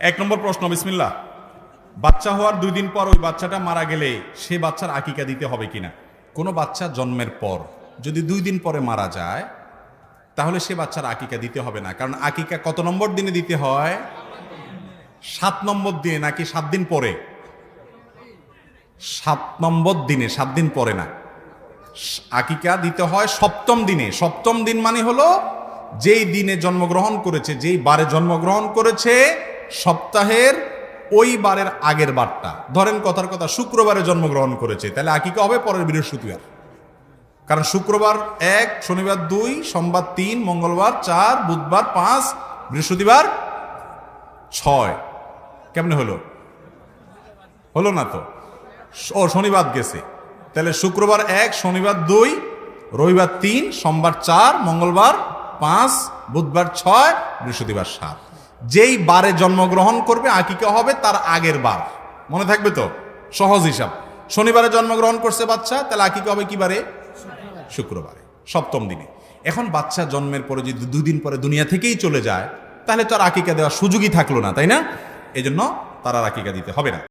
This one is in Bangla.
এক নম্বর প্রশ্ন, বিসমিল্লাহ। বাচ্চা হওয়ার 2 দিন পর ওই বাচ্চাটা মারা গেলে সে বাচ্চার আকিকা দিতে হবে কিনা? কোনো বাচ্চা জন্মের পর যদি 2 দিন পরে মারা যায় তাহলে সে বাচ্চার আকিকা দিতে হবে না। কারণ আকিকা কত নম্বর দিনে দিতে হয়? 7 নম্বর দিনে, নাকি 7 দিন পরে? 7 নম্বর দিনে, 7 দিন পরে না। আকিকা দিতে হয় 7ম দিনে। 7ম দিন মানে হলো যেই দিনে জন্মগ্রহণ করেছে, যেই বারে জন্মগ্রহণ করেছে, সপ্তাহের ওই বারের আগের বারটা। ধরেন কথার কথা শুক্রবারে জন্মগ্রহণ করেছে, তাহলে আকিকা হবে পরের বৃহস্পতিবার। কারণ শুক্রবার 1, শনিবার 2, সোমবার 3, মঙ্গলবার 4, বুধবার 5, বৃহস্পতিবার 6। কেমনে হলো? হলো না তো। ও শনিবার গেছে, তাহলে শুক্রবার 1, শনিবার 2, রবিবার 3, সোমবার 4, মঙ্গলবার 5, বুধবার 6, বৃহস্পতিবার 7। যেই বারে জন্মগ্রহণ করবে আকিকা হবে তার আগের বার। মনে থাকবে তো? সহজ হিসাব। শনিবারে জন্মগ্রহণ করছে বাচ্চা, তাহলে আকিকা হবে কি বারে? শুক্রবারে, 7ম দিনে। এখন বাচ্চা জন্মের পরে যদি 2 দিন পরে দুনিয়া থেকেই চলে যায় তাহলে তো আর আকিকা দেওয়ার সুযোগই থাকলো না, তাই না? এই জন্য তার আর আকিকা দিতে হবে না।